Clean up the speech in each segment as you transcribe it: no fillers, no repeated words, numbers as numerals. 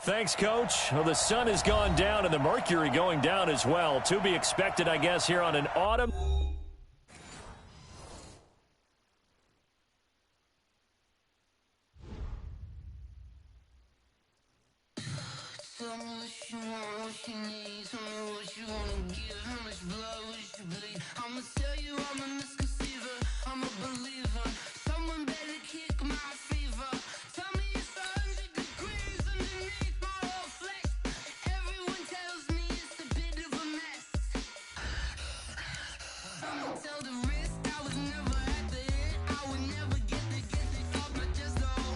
Thanks, Coach. Well, the sun has gone down and the mercury going down as well. To be expected, I guess, here on an autumn. Tell me what you want, what you need. Tell me what you wanna give. How much blood would you bleed? I'ma tell you I'm a misconceiver. I'm a believer. Someone better kick my fever. Tell me it's 100 degrees underneath my whole flesh. Everyone tells me it's a bit of a mess. Someone tell the risk I was never at the end. I would never get it off my chest though.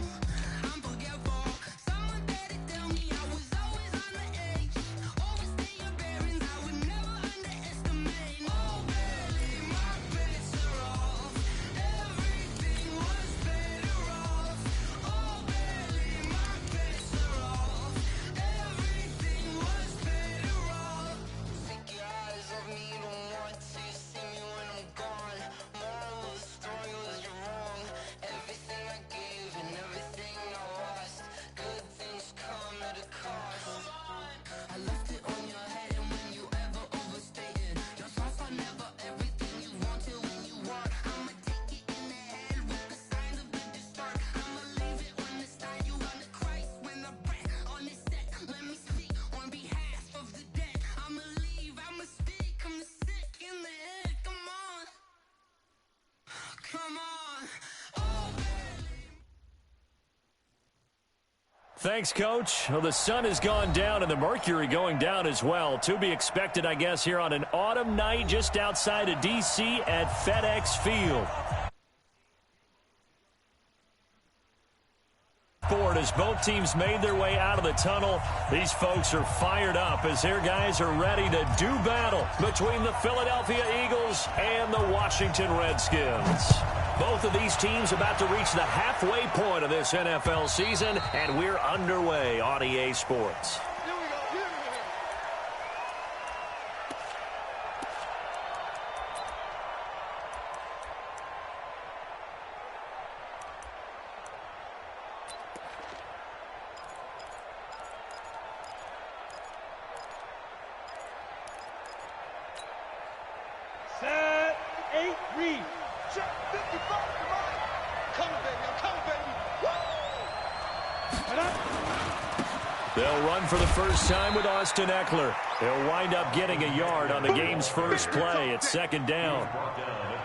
I'm forgetful. Someone better tell me I was always on the edge. Overstay your bearings, I would never underestimate. Oh baby, my bets are off. Everything was better off. Oh baby, my bets are off. Everything was better off. Take your eyes off me, you don't want to see me when I'm gone. Moral of the story was you're wrong. Everything I gave and everything I lost. Good things come at a cost. I left it on your head, and when you ever overstated, your thoughts are never everything you wanted when you want. I'ma take it in the head with the signs of the distort. I'ma leave it on the side. You wanna Christ when I breath on this set. Let me speak on behalf of the dead. I'ma leave, I'ma speak. I'm the sick in the head. Come on, come on. Oh, baby. Thanks, Coach. Well, the sun has gone down and the mercury going down as well. To be expected, I guess, here on an autumn night just outside of D.C. at FedEx Field. Forward as both teams made their way out of the tunnel. These folks are fired up as their guys are ready to do battle between the Philadelphia Eagles and the Washington Redskins. Both of these teams about to reach the halfway point of this NFL season, and we're underway on EA Sports. Set, 8, read. Check, 55, come on. Come, baby, I'm coming, baby. Woo! And up. They'll run for the first time with Austin Eckler. They'll wind up getting a yard on the game's first play. It's second down.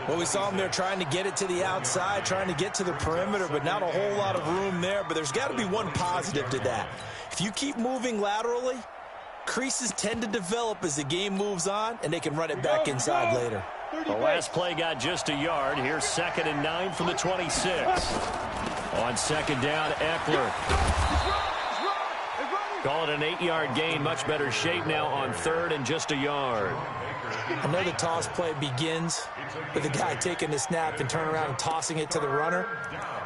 Well, we saw him there trying to get it to the outside, trying to get to the perimeter, but not a whole lot of room there. But there's got to be one positive to that. If you keep moving laterally, creases tend to develop as the game moves on, and they can run it back inside later. The last play got just a yard. Here's 2nd and 9 from the 26. On second down, Eckler. Call it an 8-yard gain. Much better shape now on 3rd and just a yard. I know the toss play begins with the guy taking the snap and turning around and tossing it to the runner.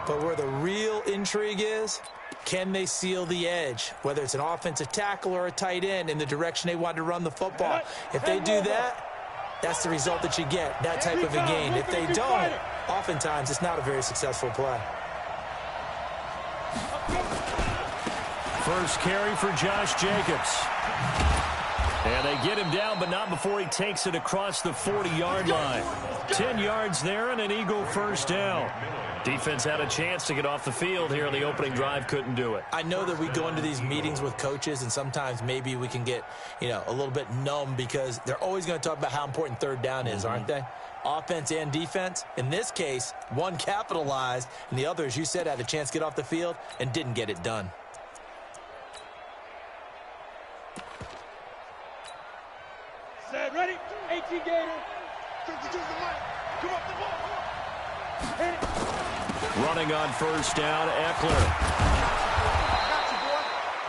But where the real intrigue is, can they seal the edge, whether it's an offensive tackle or a tight end, in the direction they want to run the football? If they do that, that's the result that you get, that type of a gain. If they don't, oftentimes it's not a very successful play. First carry for Josh Jacobs. And they get him down, but not before he takes it across the 40-yard line. 10 yards there and an Eagle first down. Defense had a chance to get off the field here on the opening drive, couldn't do it. I know that we go into these meetings with coaches, and sometimes maybe we can get, a little bit numb because they're always going to talk about how important 3rd down is, aren't they? Offense and defense. In this case, one capitalized, and the other, as you said, had a chance to get off the field and didn't get it done. Set, ready? 18 Gator. Come up the ball. Hit it. Running on first down, Eckler.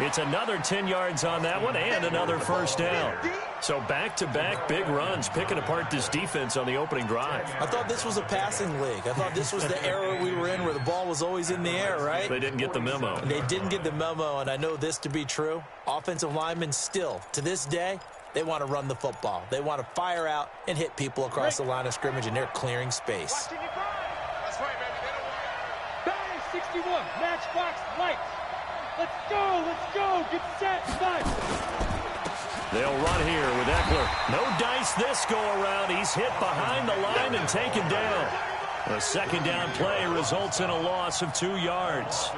It's another 10 yards on that one and another first down. So back-to-back big runs picking apart this defense on the opening drive. I thought this was a passing league. I thought this was the era we were in where the ball was always in the air, right? They didn't get the memo. They didn't get the memo, and I know this to be true. Offensive linemen still, to this day, they want to run the football. They want to fire out and hit people across the line of scrimmage, and they're clearing space. That's right, baby. They don't want it. Batting 61, matchbox lights. Let's go, let's go. Get set, fight. They'll run here with Eckler. No dice this go-around. He's hit behind the line and taken down. A second down play results in a loss of 2 yards.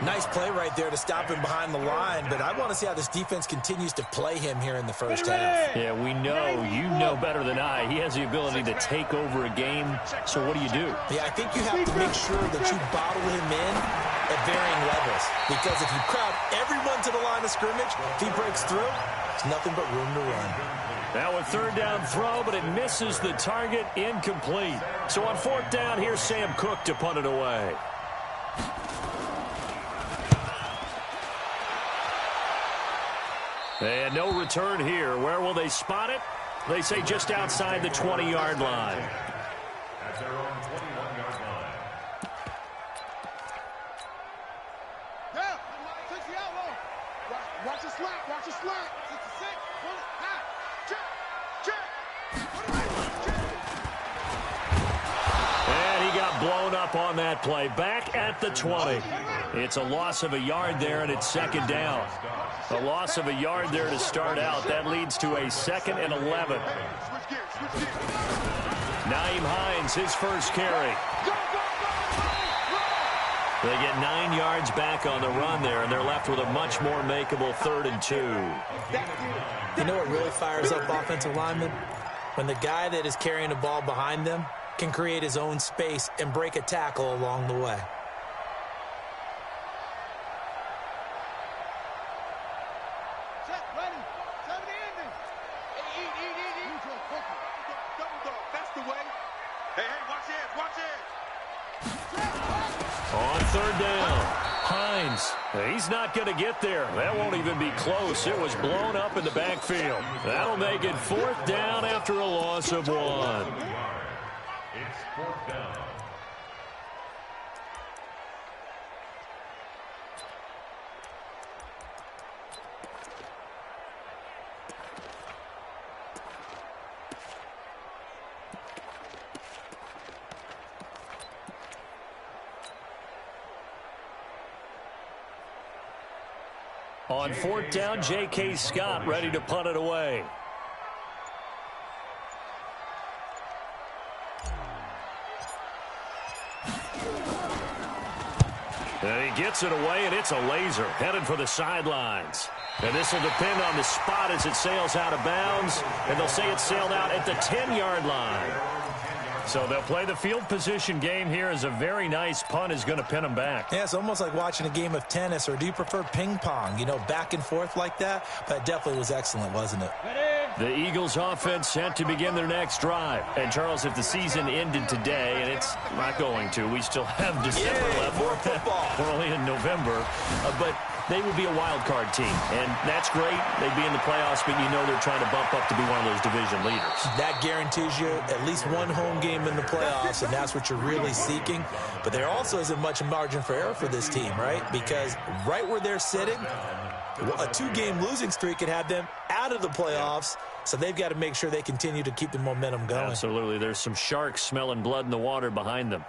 Nice play right there to stop him behind the line, but I want to see how this defense continues to play him here in the first half. Yeah, we know. You know better than I. He has the ability to take over a game. So what do you do? Yeah, I think you have to make sure that you bottle him in at varying levels, because if you crowd everyone to the line of scrimmage, if he breaks through, there's nothing but room to run. Now a third down throw, but it misses the target, incomplete. So on fourth down, here's Sam Cook to punt it away. And no return here. Where will they spot it? They say just outside the 20-yard line. At their own 21-yard line. Yeah, takes the outlaw. Watch the slap, watch the slap. 66, pull it, high. And he got blown up on that play. Back at the 20. It's a loss of a yard there, and it's second down. A loss of a yard there to start out. That leads to a 2nd and 11. Nyheim Hines, his first carry. They get 9 yards back on the run there, and they're left with a much more makeable 3rd and 2. You know what really fires up offensive linemen? When the guy that is carrying the ball behind them can create his own space and break a tackle along the way. Set, ready. 70 ending. Eat. Double dog, that's the way. Hey, watch it, watch it. On third down, Hines. He's not going to get there. That won't even be close. It was blown up in the backfield. That'll make it 4th down after a loss of 1. It's 4th down. On 4th down, J.K. Scott ready to punt it away. And he gets it away, and it's a laser headed for the sidelines. And this will depend on the spot as it sails out of bounds. And they'll say it sailed out at the 10-yard line. So they'll play the field position game here as a very nice punt is going to pin them back. Yeah, it's almost like watching a game of tennis, or do you prefer ping pong? You know, back and forth like that? But it definitely was excellent, wasn't it? The Eagles offense set to begin their next drive. And, Charles, if the season ended today, and it's not going to, we still have December left. More football. We're only in November. But they would be a wild card team. And that's great. They'd be in the playoffs, but you know they're trying to bump up to be one of those division leaders. That Guarantees you at least one home game in the playoffs, and that's what you're really seeking. But there also isn't much margin for error for this team, right? Because right where they're sitting, a 2-game losing streak could have them out of the playoffs, so they've got to make sure they continue to keep the momentum going. Absolutely. There's some sharks smelling blood in the water behind them.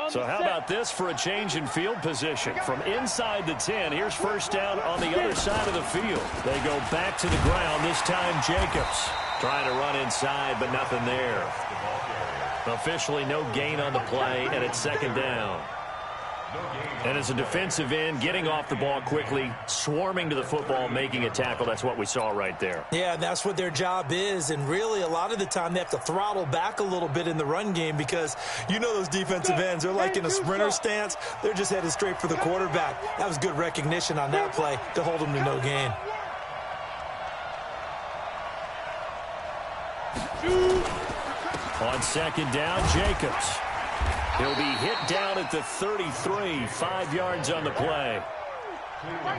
So how about this for a change in field position? From inside the 10, here's first down on the other side of the field. They go back to the ground, this time Jacobs. Trying to run inside, but nothing there. Officially no gain on the play, and it's second down. And as a defensive end, getting off the ball quickly, swarming to the football, making a tackle, that's what we saw right there. Yeah, that's what their job is, and really a lot of the time they have to throttle back a little bit in the run game because you know those defensive ends, they're like in a sprinter stance. They're just headed straight for the quarterback. That was good recognition on that play to hold them to no gain. On second down, Jacobs. He'll be hit down at the 33, 5 yards on the play.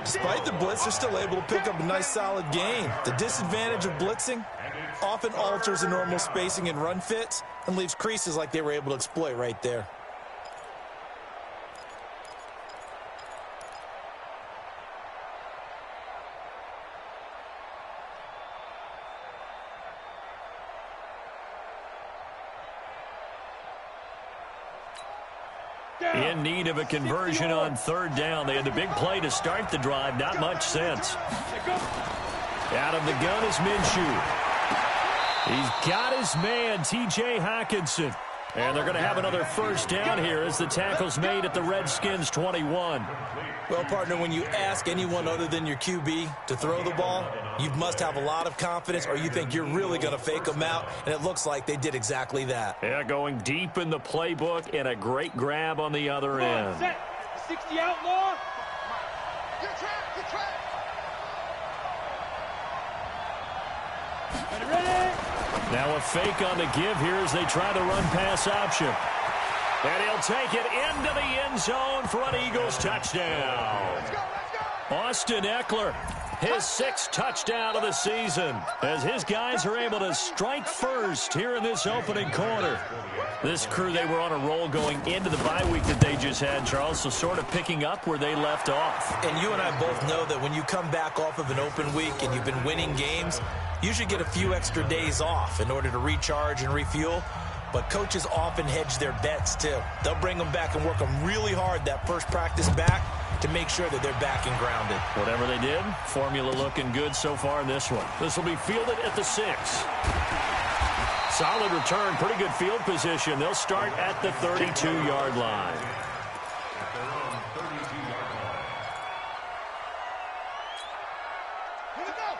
Despite the blitz, they're still able to pick up a nice solid gain. The disadvantage of blitzing often alters the normal spacing and run fits and leaves creases like they were able to exploit right there. In need of a conversion on third down. They had the big play to start the drive. Not much sense. Out of the gun is Minshew. He's got his man, T.J. Hockenson. And they're going to have another first down here as the tackle's made at the Redskins' 21. Well, partner, when you ask anyone other than your QB to throw the ball, you must have a lot of confidence or you think you're really going to fake them out, and it looks like they did exactly that. Yeah, going deep in the playbook and a great grab on the other end. Set. 60 outlaw. Get track. Ready? Now a fake on the give here as they try the run-pass option. And he'll take it into the end zone for an Eagles touchdown. Let's go. Austin Eckler, his 6th touchdown of the season, as his guys are able to strike first here in this opening quarter. This crew, they were on a roll going into the bye week that they just had, Charles, so sort of picking up where they left off. And you and I both know that when you come back off of an open week and you've been winning games, you should get a few extra days off in order to recharge and refuel. But coaches often hedge their bets, too. They'll bring them back and work them really hard that first practice back to make sure that they're back and grounded. Whatever they did, formula looking good so far in this one. This will be fielded at the 6. Solid return, pretty good field position. They'll start at the 32-yard line.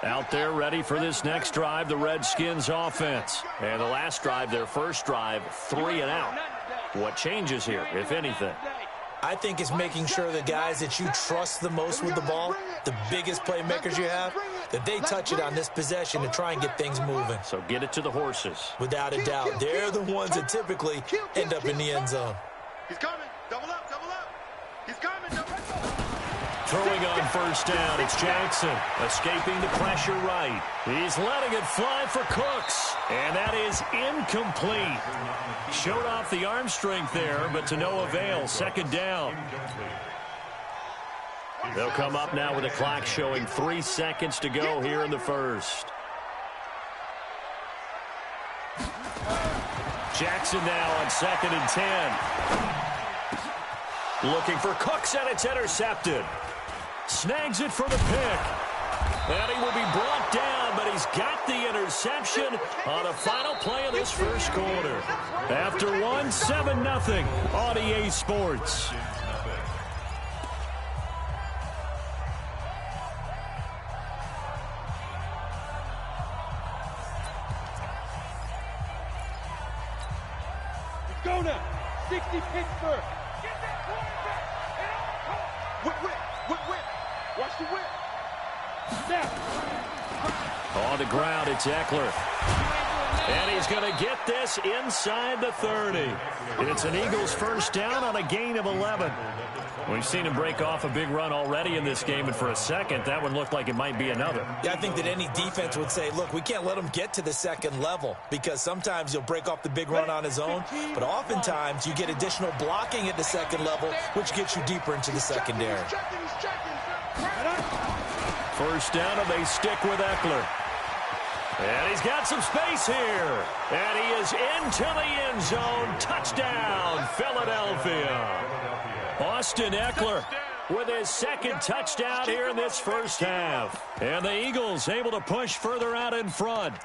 Out there ready for this next drive, the Redskins offense. And the last drive, their first drive, 3 and out. What changes here, if anything? I think it's making sure the guys that you trust the most with the ball, the biggest playmakers you have, that they touch it on this possession to try and get things moving. So get it to the horses. Without a doubt, they're the ones that typically end up in the end zone. He's coming. Double up. He's coming. Double up. Throwing on first down, it's Jackson, escaping the pressure right. He's letting it fly for Cooks, and that is incomplete. Showed off the arm strength there, but to no avail. Second down. They'll come up now with a clock showing 3 seconds to go here in the first. Jackson now on 2nd and 10. Looking for Cooks, and it's intercepted. Snags it for the pick. And he will be brought down, but he's got the interception on the final play of this first quarter. After 1, 7-0 on EA Sports. Let's go now. 60 Pittsburgh. Get that quarterback. Whip. Watch the whip. Snap. On the ground, it's Eckler. And he's going to get this inside the 30. And it's an Eagles first down on a gain of 11. We've seen him break off a big run already in this game, and for a second, that one looked like it might be another. Yeah, I think that any defense would say, look, we can't let him get to the second level because sometimes he'll break off the big run on his own, but oftentimes you get additional blocking at the second level, which gets you deeper into the secondary. First down, and they stick with Eckler. And he's got some space here. And he is into the end zone. Touchdown, Philadelphia. Austin Eckler with his 2nd touchdown here in this first half. And the Eagles able to push further out in front.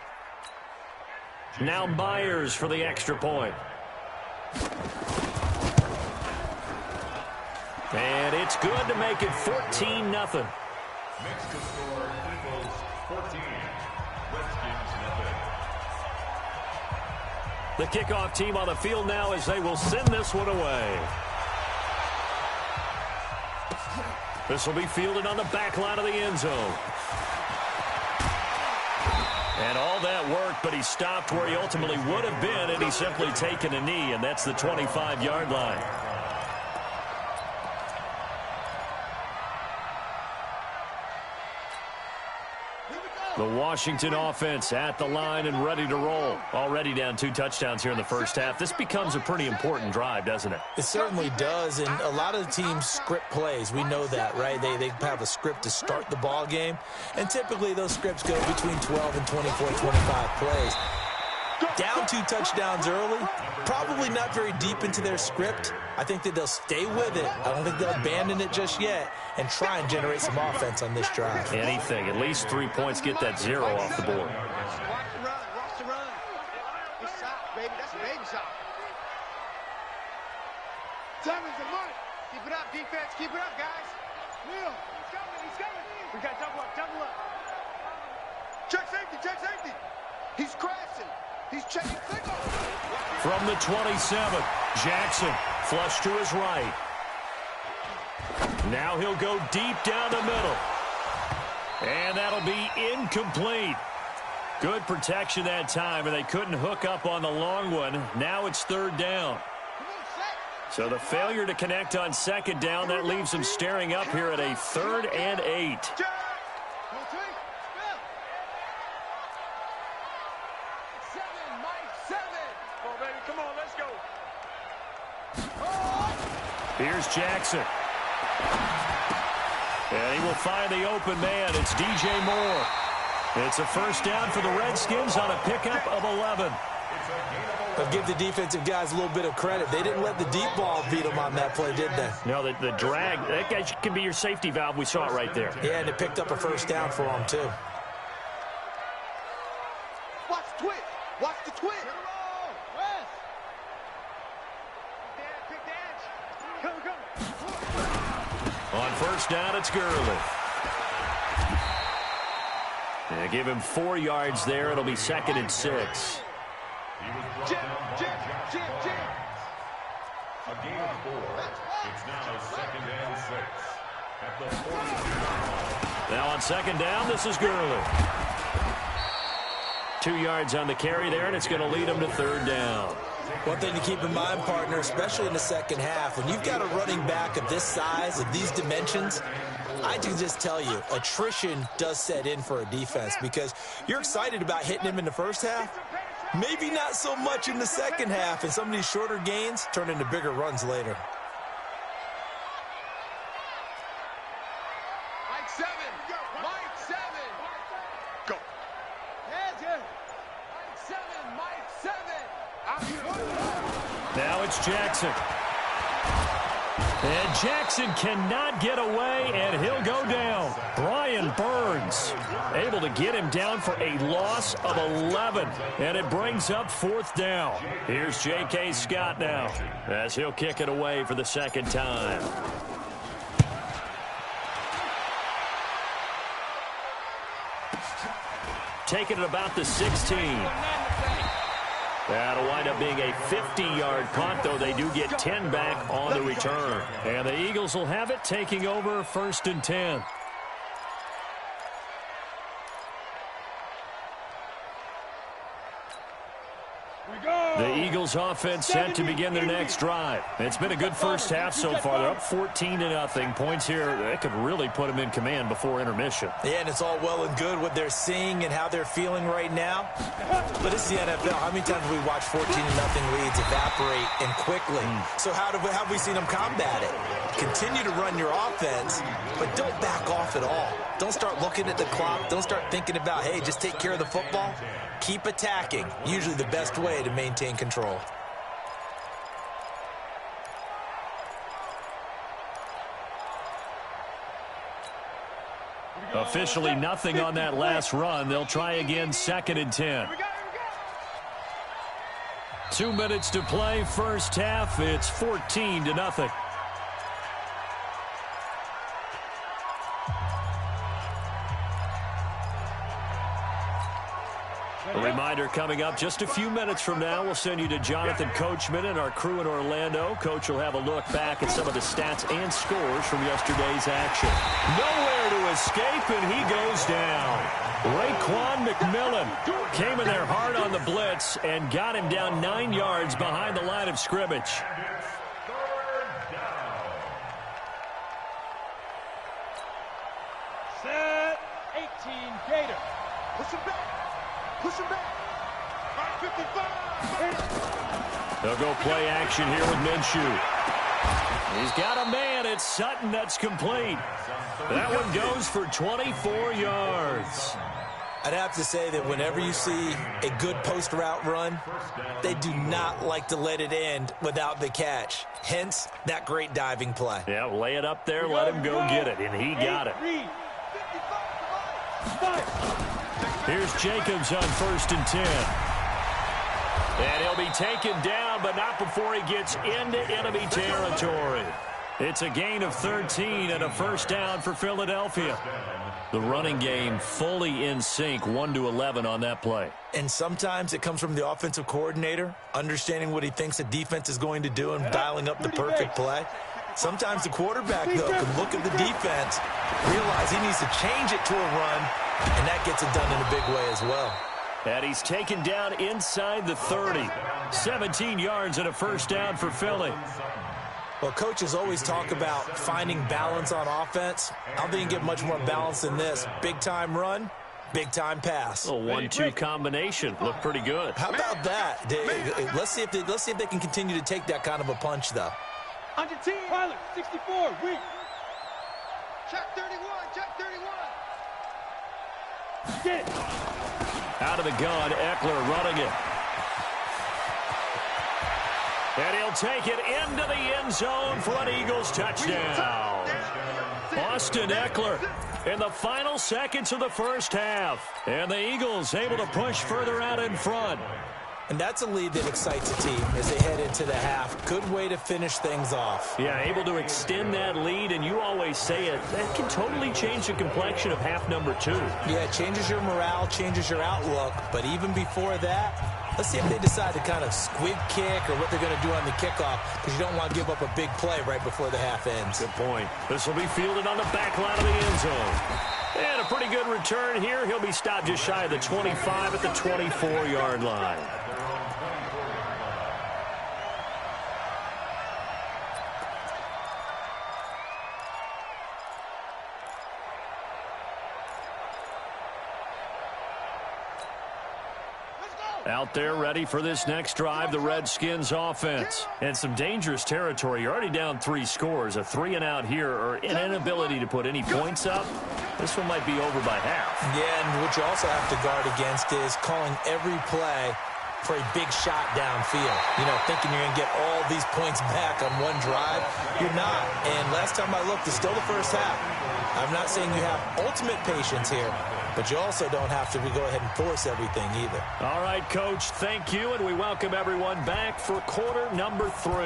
Now Myers for the extra point. And it's good to make it 14-0. Next to score, Eagles 14, Redskins nothing. The kickoff team on the field now as they will send this one away. This will be fielded on the back line of the end zone. And all that worked, but he stopped where he ultimately would have been, and he's simply taken a knee, and that's the 25-yard line. The Washington offense at the line and ready to roll. Already down 2 touchdowns here in the first half. This becomes a pretty important drive, doesn't it? It certainly does, and a lot of the teams script plays. We know that, right? They have a script to start the ball game, and typically those scripts go between 12 and 24, 25 plays. Down 2 touchdowns early, probably not very deep into their script. I think that they'll stay with it. I don't think they'll abandon it just yet and try and generate some offense on this drive. Anything, at least 3 points, get that 0 off the board. Watch the run. Watch the run. Good shot, baby. That's a baby shot. Time is the money. Keep it up, defense. Keep it up, guys. Neil. He's coming. He's coming. We got double up. Double up. Check safety. Check safety. He's crashing. He's checking signal. From the 27, Jackson flush to his right. Now he'll go deep down the middle. And that'll be incomplete. Good protection that time, and they couldn't hook up on the long one. Now it's 3rd down. So the failure to connect on 2nd down, that leaves them staring up here at a 3rd and 8. Here's Jackson. And he will find the open man. It's DJ Moore. It's a 1st down for the Redskins on a pickup of 11. I'll give the defensive guys a little bit of credit. They didn't let the deep ball beat them on that play, did they? No, the drag, that guy can be your safety valve. We saw it right there. Yeah, and it picked up a 1st down for them, too. Watch the twitch. Watch the twitch. On 1st down, it's Gurley. Yeah, give him 4 yards there. It'll be 2nd and 6. Jim. A gain of 4. It's now 2nd and 6. At the 42. Now on 2nd down, this is Gurley. 2 yards on the carry there, and it's going to lead him to 3rd down. One thing to keep in mind, partner, especially in the second half, when you've got a running back of this size, of these dimensions, I can just tell you, attrition does set in for a defense because you're excited about hitting him in the first half, maybe not so much in the second half, and some of these shorter gains turn into bigger runs later. Mike 7. Mike 7. Go. Mike 7. Mike 7. Now it's Jackson. And Jackson cannot get away, and he'll go down. Brian Burns able to get him down for a loss of 11, and it brings up 4th down. Here's J.K. Scott now as he'll kick it away for the 2nd time. Taking it about the 16. That'll wind up being a 50-yard punt, though they do get 10 back on the return. And the Eagles will have it, taking over 1st and 10. The Eagles offense set to begin their next drive. It's been a good first half so far. They're up 14-0. Points here, that could really put them in command before intermission. Yeah, and it's all well and good what they're seeing and how they're feeling right now. But it's the NFL. How many times have we watched 14-0 leads evaporate and quickly? So how have we seen them combat it? Continue to run your offense, but don't back off at all. Don't start looking at the clock. Don't start thinking about, hey, just take care of the football. Keep attacking. Usually the best way to maintain control. Officially nothing on that last run. They'll try again 2nd and 10. 2 minutes to play, first half. It's 14-0. A reminder coming up just a few minutes from now. We'll send you to Jonathan Coachman and our crew in Orlando. Coach will have a look back at some of the stats and scores from yesterday's action. Nowhere to escape, and he goes down. Raekwon McMillan came in there hard on the blitz and got him down 9 yards behind the line of scrimmage. Set. 18 Gator. Push him back. Push him back. 55. They'll go play action here with Minshew. He's got a man. It's Sutton that's complete. That one goes for 24 yards. I'd have to say that whenever you see a good post route run, they do not like to let it end without the catch. Hence, that great diving play. Yeah, lay it up there, let him go get it, and he got it. Here's Jacobs on 1st and 10. And he'll be taken down, but not before he gets into enemy territory. It's a gain of 13 and a first down for Philadelphia. The running game fully in sync, 1-11 on that play. And sometimes it comes from the offensive coordinator, understanding what he thinks the defense is going to do and dialing up the perfect play. Sometimes the quarterback, though, can look at the defense, realize he needs to change it to a run, and that gets it done in a big way as well. And he's taken down inside the 30. 17 yards and a first down for Philly. Well, coaches always talk about finding balance on offense. I don't think you can get much more balance than this. Big-time run, big-time pass. A 1-2 combination. Looked pretty good. How about that? Let's see if they can continue to take that kind of a punch, though. Under 10. Pilot, 64, weak. Check 31, check 31. Get it. Out of the gun, Eckler running it. And he'll take it into the end zone for an Eagles touchdown. Austin Eckler in the final seconds of the first half. And the Eagles able to push further out in front. And that's a lead that excites a team as they head into the half. Good way to finish things off. Yeah, able to extend that lead, and you always say it, that can totally change the complexion of half number 2. Yeah, it changes your morale, changes your outlook. But even before that, let's see if they decide to kind of squib kick or what they're going to do on the kickoff, because you don't want to give up a big play right before the half ends. Good point. This will be fielded on the back line of the end zone. And a pretty good return here. He'll be stopped just shy of the 25 at the 24-yard line. Out there ready for this next drive, the Redskins offense. And some dangerous territory. You're already down 3 scores. A 3-and-out here or an inability to put any points up. This one might be over by half. Yeah, and what you also have to guard against is calling every play for a big shot downfield. You know, thinking you're going to get all these points back on one drive. You're not. And last time I looked, it's still the first half. I'm not saying you have ultimate patience here, but you also don't have to go ahead and force everything either. All right, Coach, thank you, and we welcome everyone back for quarter number 3.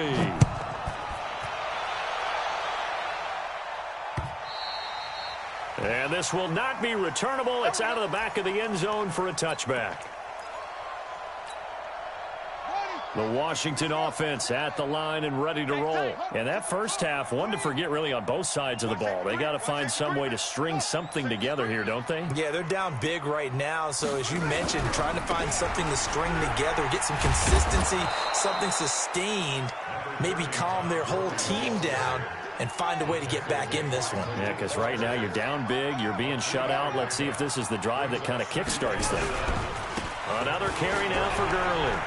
And this will not be returnable. It's out of the back of the end zone for a touchback. The Washington offense at the line and ready to roll. And that first half, one to forget really on both sides of the ball. They got to find some way to string something together here, don't they? Yeah, they're down big right now. So as you mentioned, trying to find something to string together, get some consistency, something sustained, maybe calm their whole team down and find a way to get back in this one. Yeah, because right now you're down big, you're being shut out. Let's see if this is the drive that kind of kickstarts them. Another carry now for Gurley.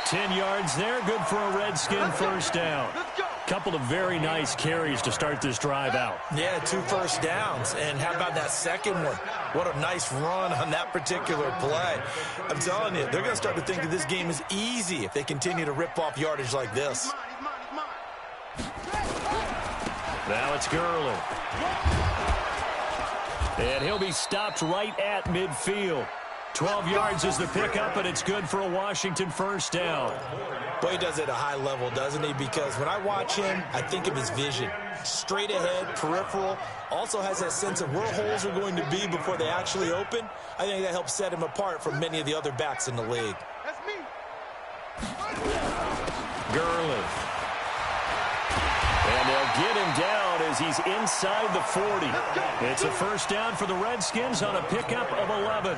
10 yards there, good for a Redskin first down. Couple of very nice carries to start this drive out. Yeah, 2 first downs. And how about that second one? What a nice run on that particular play. I'm telling you, they're going to start to think that this game is easy if they continue to rip off yardage like this. Now it's Gurley. And he'll be stopped right at midfield. 12 yards is the pickup, and it's good for a Washington first down. Boy, he does it at a high level, doesn't he? Because when I watch him, I think of his vision. Straight ahead, peripheral, also has that sense of where holes are going to be before they actually open. I think that helps set him apart from many of the other backs in the league. That's me. Gurley. And they'll get him down as he's inside the 40. It's a first down for the Redskins on a pickup of 11.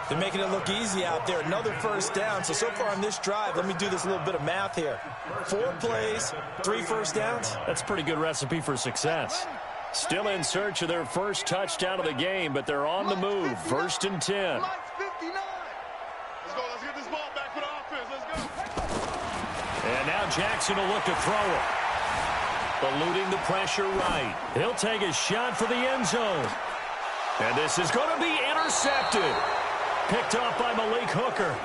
They're making it look easy out there. Another first down. So far on this drive, let me do this little bit of math here. 4 plays, 3 first downs. That's a pretty good recipe for success. Still in search of their first touchdown of the game, but they're on the move. 1st and 10. Let's go. Let's get this ball back for the offense. Let's go. And now Jackson will look to throw it. Eluding the pressure right. He'll take a shot for the end zone. And this is going to be intercepted. Picked off by Malik Hooker.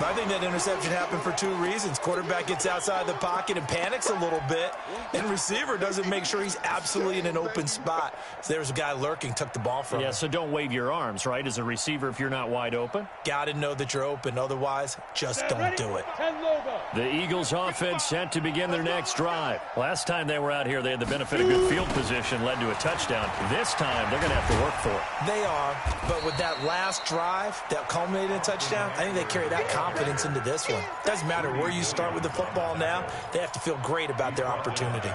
I think that interception happened for two reasons. Quarterback gets outside the pocket and panics a little bit, and receiver doesn't make sure he's absolutely in an open spot. So there's a guy lurking, took the ball from him. Yeah, so don't wave your arms, right, as a receiver if you're not wide open. Got to know that you're open. Otherwise, just don't do it. The Eagles offense set to begin their next drive. Last time they were out here, they had the benefit of good field position, led to a touchdown. This time, they're going to have to work for it. They are, but with that last drive that culminated in a touchdown, I think they carry that confidence into this one. Doesn't matter where you start with the football now, they have to feel great about their opportunity.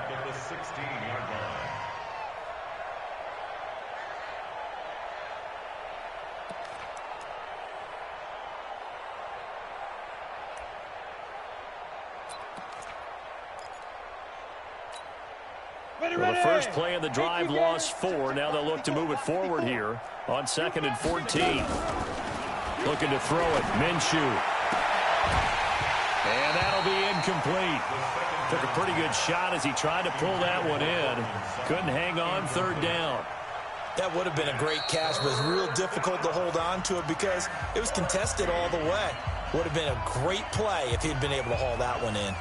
Well, the first play of the drive lost 4. Now they'll look to move it forward here on 2nd and 14. Looking to throw it. Minshew. And that'll be incomplete. Took a pretty good shot as he tried to pull that one in. Couldn't hang on 3rd down. That would have been a great catch, but it's real difficult to hold on to it because it was contested all the way. Would have been a great play if he'd been able to haul that one in.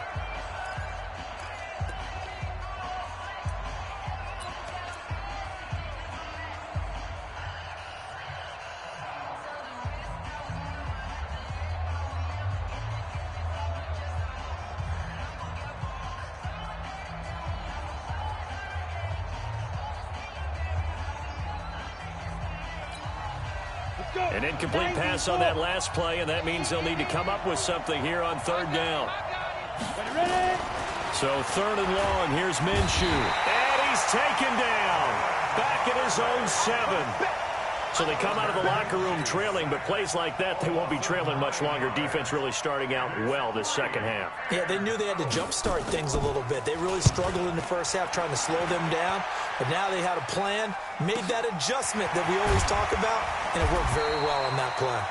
An incomplete pass on that last play, and that means they'll need to come up with something here on 3rd down. So 3rd and long, here's Minshew. And he's taken down. Back at his own 7. So they come out of the locker room trailing, but plays like that, they won't be trailing much longer. Defense really starting out well this second half. Yeah, they knew they had to jumpstart things a little bit. They really struggled in the first half trying to slow them down, but now they had a plan, made that adjustment that we always talk about, and it worked very well on that play.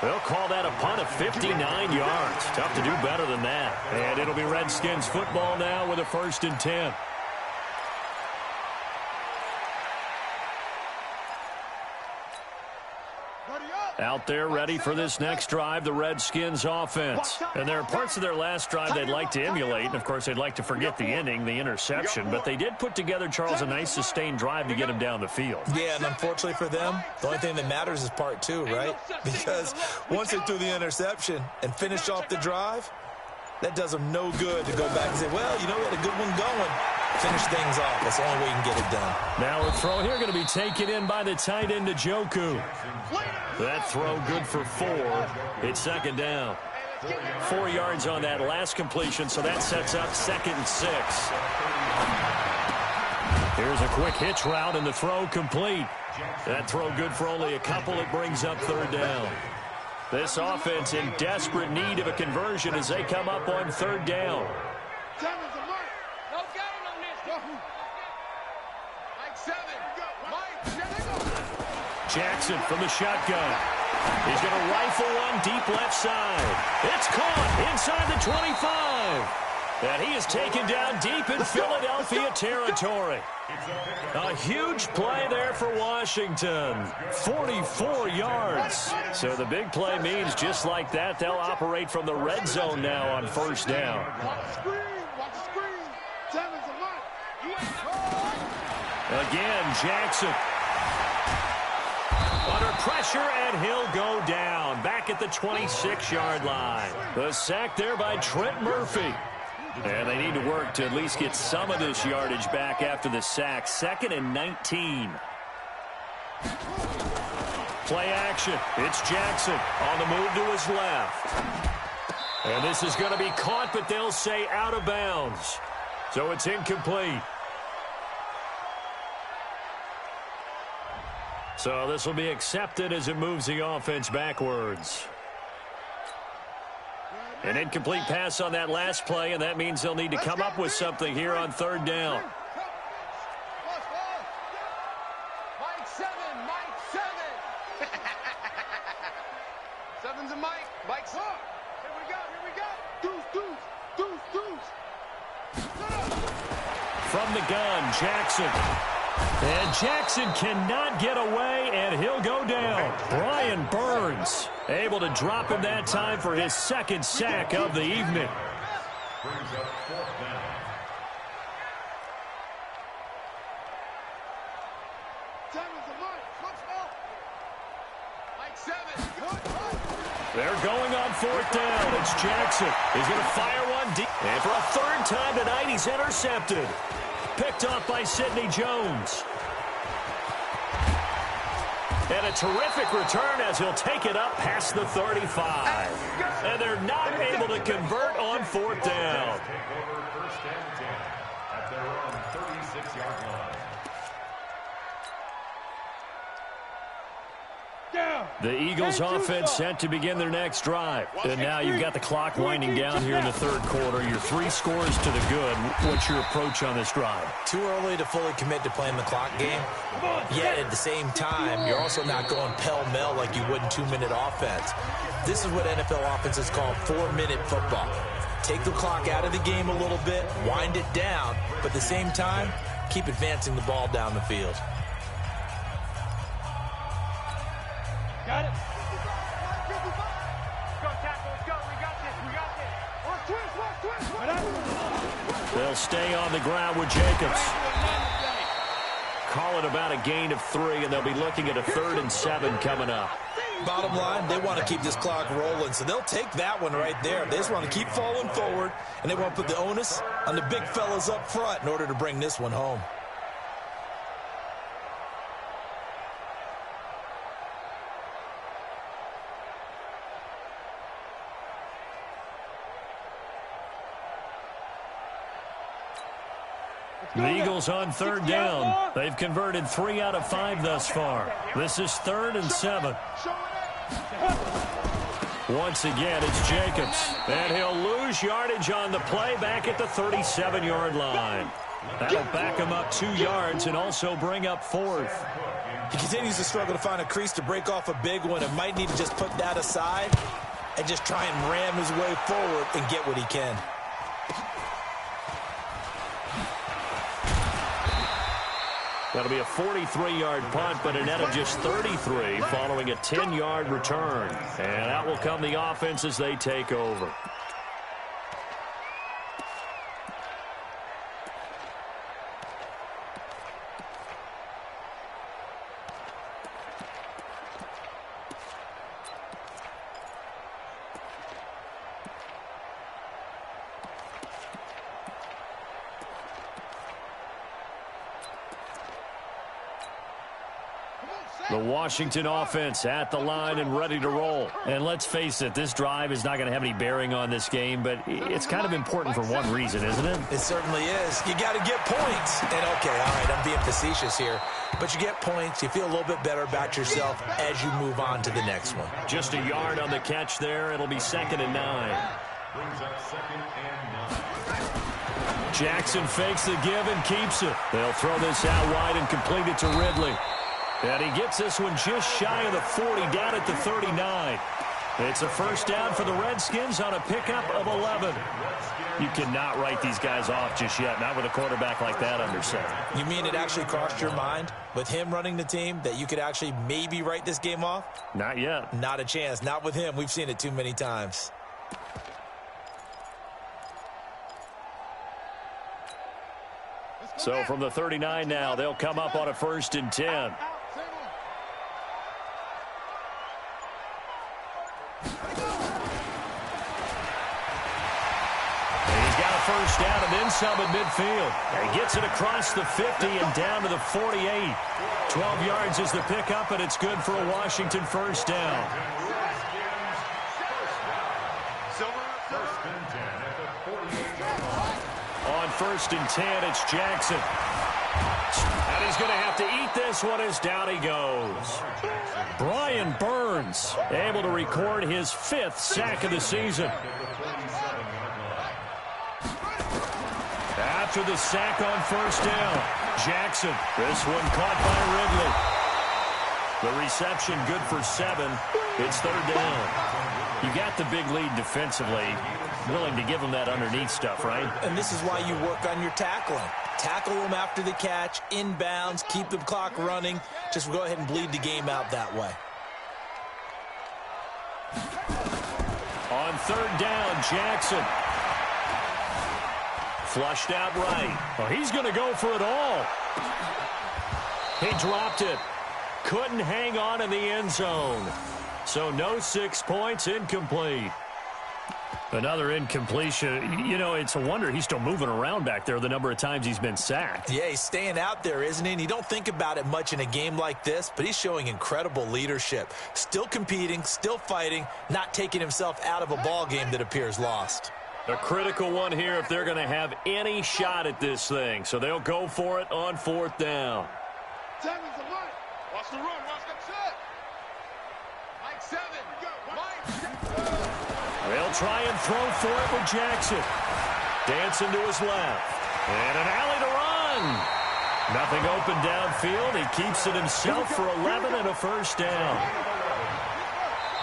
They'll call that a punt of 59 yards. Tough to do better than that. And it'll be Redskins football now with a 1st and 10. Out there ready for this next drive, the Redskins offense. And there are parts of their last drive they'd like to emulate. And, of course, they'd like to forget the ending, the interception. But they did put together, Charles, a nice sustained drive to get him down the field. Yeah, and unfortunately for them, the only thing that matters is part 2, right? Because once they threw the interception and finished off the drive, that does them no good to go back and say, well, you know, we had a good one going. Finish things off. That's the only way you can get it done. Now a throw here going to be taken in by the tight end, Njoku. That throw good for 4. It's 2nd down. 4 yards on that last completion, so that sets up 2nd and 6. Here's a quick hitch route, and the throw complete. That throw good for only a couple. It brings up 3rd down. This offense in desperate need of a conversion as they come up on 3rd down. Jackson from the shotgun. He's going to rifle one deep left side. It's caught inside the 25. And he is taken down deep in Philadelphia territory. A huge play there for Washington. 44 yards. So the big play means just like that, they'll operate from the red zone now on 1st down. Again, Jackson. Under pressure, and he'll go down. Back at the 26-yard line. The sack there by Trent Murphy. And they need to work to at least get some of this yardage back after the sack. 2nd and 19. Play action. It's Jackson on the move to his left. And this is going to be caught, but they'll say out of bounds. So it's incomplete. So this will be accepted as it moves the offense backwards. An incomplete pass on that last play, and that means they'll need to come up with something here on 3rd down. Mike 7, Mike 7. 7's a Mike. Mike 7. Here we go. Deuce. From the gun, Jackson. And Jackson cannot get away, and he'll go down. Brian Burns able to drop him that time for his second sack of the evening. Brings up fourth down. They're going on fourth down. It's Jackson. He's going to fire one deep. And for a third time tonight, he's intercepted. Picked off by Sidney Jones. And a terrific return as he'll take it up past the 35. And they're not able to convert on fourth down. Take over first and 10 at their own 36-yard line. The Eagles offense set to begin their next drive. And now you've got the clock winding down here in the third quarter. Your 3 scores to the good. What's your approach on this drive? Too early to fully commit to playing the clock game. Yet at the same time, you're also not going pell-mell like you would in 2-minute offense. This is what NFL offenses call 4-minute football. Take the clock out of the game a little bit, wind it down, but at the same time, keep advancing the ball down the field. Got it. Let's go, tackle. Let's go. We got this. We got this. Twist. They'll stay on the ground with Jacobs. Call it about a gain of 3, and they'll be looking at a 3rd and 7 coming up. Bottom line, they want to keep this clock rolling, so they'll take that one right there. They just want to keep falling forward, and they want to put the onus on the big fellas up front in order to bring this one home. The Eagles on 3rd down. They've converted 3 out of 5 thus far. This is 3rd and 7. Once again, it's Jacobs. And he'll lose yardage on the play back at the 37-yard line. That'll back him up 2 yards and also bring up 4th. He continues to struggle to find a crease to break off a big one and might need to just put that aside and just try and ram his way forward and get what he can. That'll be a 43-yard punt, but a net of just 33 following a 10-yard return. And out will come the offense as they take over. The Washington offense at the line and ready to roll. And let's face it, this drive is not going to have any bearing on this game, but it's kind of important for one reason, isn't it? It certainly is. You got to get points. And, okay, all right, I'm being facetious here. But you get points, you feel a little bit better about yourself as you move on to the next one. Just a yard on the catch there. It'll be 2nd and 9. Brings up 2nd and 9. Jackson fakes the give and keeps it. They'll throw this out wide and complete it to Ridley. And he gets this one just shy of the 40, down at the 39. It's a first down for the Redskins on a pickup of 11. You cannot write these guys off just yet, not with a quarterback like that under center. You mean it actually crossed your mind with him running the team that you could actually maybe write this game off? Not yet. Not a chance. Not with him. We've seen it too many times. So from the 39 now, they'll come up on a 1st and 10. First down and then some at midfield. And he gets it across the 50 and down to the 48. 12 yards is the pickup, and it's good for a Washington first down. On 1st and 10, it's Jackson. And he's going to have to eat this one as down he goes. Brian Burns able to record his 5th sack of the season. After the sack on first down, Jackson. This one caught by Ridley. The reception good for 7. It's 3rd down. You got the big lead defensively. willing to give him that underneath stuff, right? And this is why you work on your tackling. Tackle them after the catch, inbounds, keep the clock running. Just go ahead and bleed the game out that way. On third down, Jackson. Flushed out right. Oh, he's going to go for it all. He dropped it. Couldn't hang on in the end zone. So no 6 points, incomplete. Another incompletion. You know, it's a wonder he's still moving around back there the number of times he's been sacked. Yeah, he's staying out there, isn't he? And you don't think about it much in a game like this, but he's showing incredible leadership. Still competing, still fighting, not taking himself out of a ball game that appears lost. A critical one here if they're going to have any shot at this thing. So they'll go for it on fourth down. Tackle's the line. Watch the run. Watch that set. Mike 7. Mike. They'll try and throw for it with Jackson. Dancing to his left. And an alley to run. Nothing open downfield. He keeps it himself for 11 and a first down.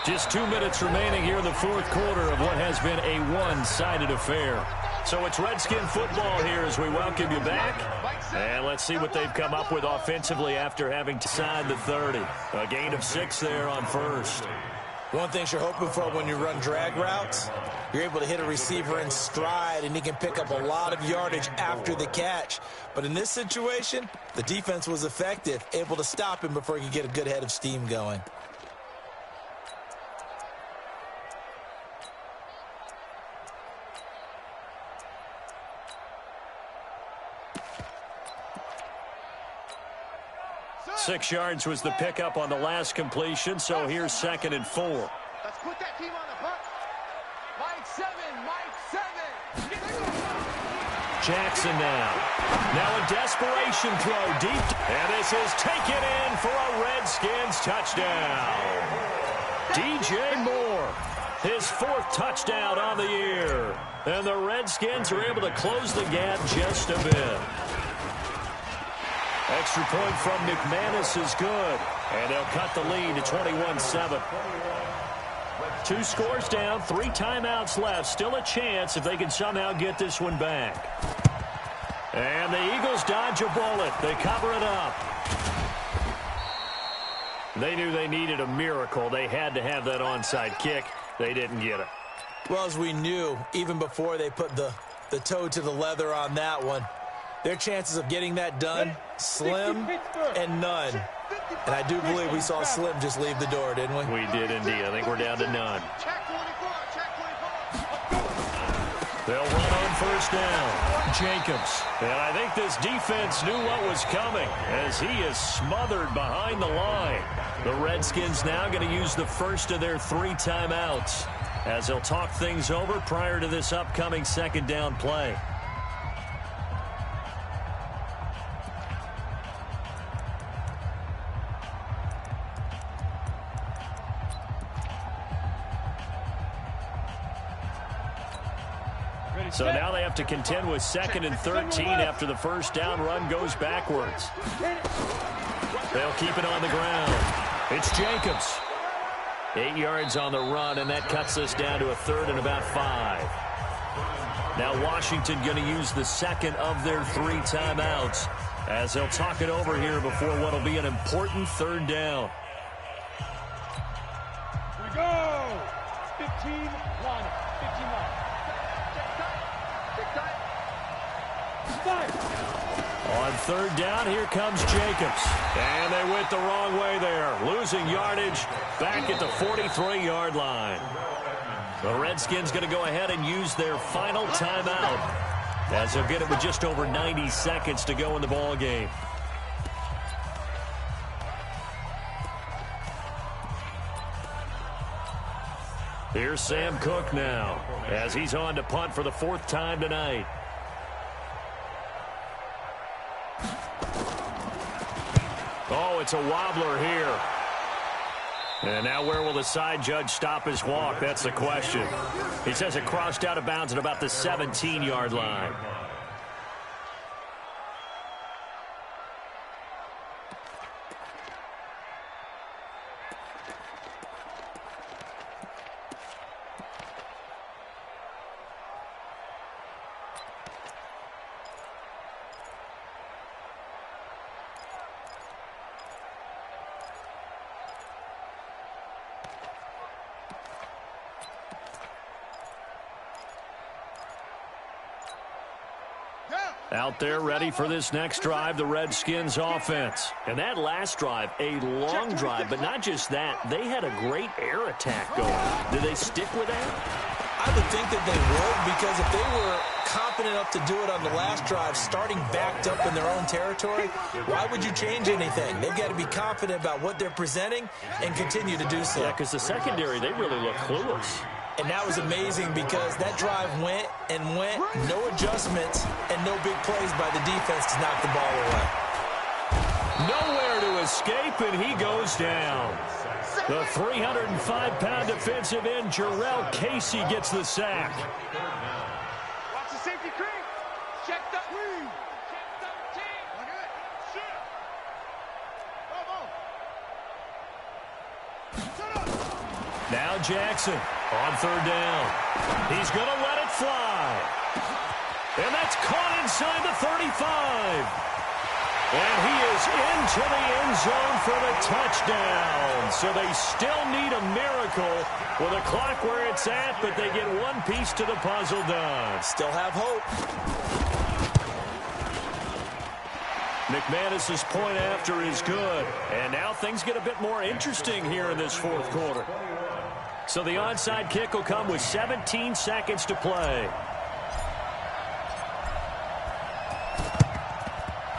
Just 2 minutes remaining here in the fourth quarter of what has been a one-sided affair. So it's Redskin football here as we welcome you back. And let's see what they've come up with offensively after having to sign the 30. A gain of 6 there on first. One thing you're hoping for when you run drag routes, you're able to hit a receiver in stride, and he can pick up a lot of yardage after the catch. But in this situation, the defense was effective, able to stop him before he could get a good head of steam going. Six yards was the pickup on the last completion, so here's 2nd and 4. Let's put that team on the hunt. Mike 7. Mike 7. Jackson now. Now a desperation throw deep. And this is taken in for a Redskins touchdown. DJ Moore, his 4th touchdown on the year. And the Redskins are able to close the gap just a bit. Extra point from McManus is good. And they'll cut the lead to 21-7. 2 scores down, 3 timeouts left. Still a chance if they can somehow get this one back. And the Eagles dodge a bullet. They cover it up. They knew they needed a miracle. They had to have that onside kick. They didn't get it. Well, as we knew, even before they put the toe to the leather on that one, their chances of getting that done, slim and none. And I do believe we saw Slim just leave the door, didn't we? We did indeed. I think we're down to none. Check 24. Check 24. They'll run on first down. Jacobs. And I think this defense knew what was coming as he is smothered behind the line. The Redskins now going to use the first of their 3 timeouts as they'll talk things over prior to this upcoming 2nd down play. So now they have to contend with 2nd and 13 after the first down run goes backwards. They'll keep it on the ground. It's Jacobs. 8 yards on the run, and that cuts us down to a 3rd and about 5. Now Washington going to use the 2nd of their 3 timeouts as they'll talk it over here before what will be an important 3rd down. Here we go. 15-1. 15-1. On 3rd down, here comes Jacobs. And they went the wrong way there. Losing yardage back at the 43-yard line. The Redskins going to go ahead and use their final timeout as they'll get it with just over 90 seconds to go in the ball game. Here's Sam Cook now as he's on to punt for the 4th time tonight. Oh, it's a wobbler here. And now where will the side judge stop his walk? That's the question. He says it crossed out of bounds at about the 17-yard line. Out there ready for this next drive, the Redskins offense. And that last drive, a long drive, but not just that. They had a great air attack going. Did they stick with that? I would think that they would, because if they were confident enough to do it on the last drive, starting backed up in their own territory, why would you change anything? They've got to be confident about what they're presenting and continue to do so. Yeah, because the secondary, they really look clueless. And that was amazing because that drive went and went, no adjustments, and no big plays by the defense to knock the ball away. Nowhere to escape, and he goes down. The 305-pound defensive end, Jarrell Casey, gets the sack. Watch the safety creep. Check the creep. Check 13. Look at it. Shit. Come on. Now Jackson on third down. He's going to let it fly. And that's caught inside the 35. And he is into the end zone for the touchdown. So they still need a miracle with a clock where it's at, but they get one piece to the puzzle done. Still have hope. McManus's point after is good. And now things get a bit more interesting here in this fourth quarter. So the onside kick will come with 17 seconds to play.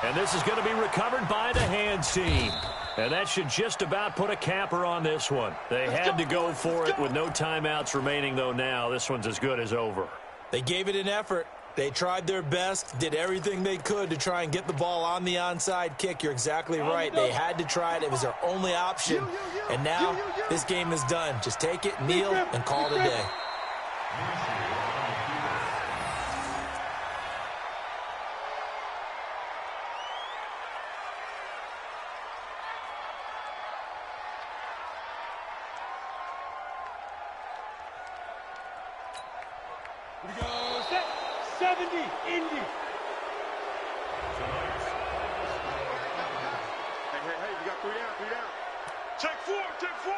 And this is going to be recovered by the hands team. And that should just about put a capper on this one. They had to go for it with no timeouts remaining, though now. This one's as good as over. They gave it an effort. They tried their best, did everything they could to try and get the ball on the onside kick. You're exactly right. They had to try it. It was their only option. And now this game is done. Just take it, kneel, and call it a day. Here we go. Set. 70. Indy. Hey, you got 3 down, 3 down. Check 4, check 4.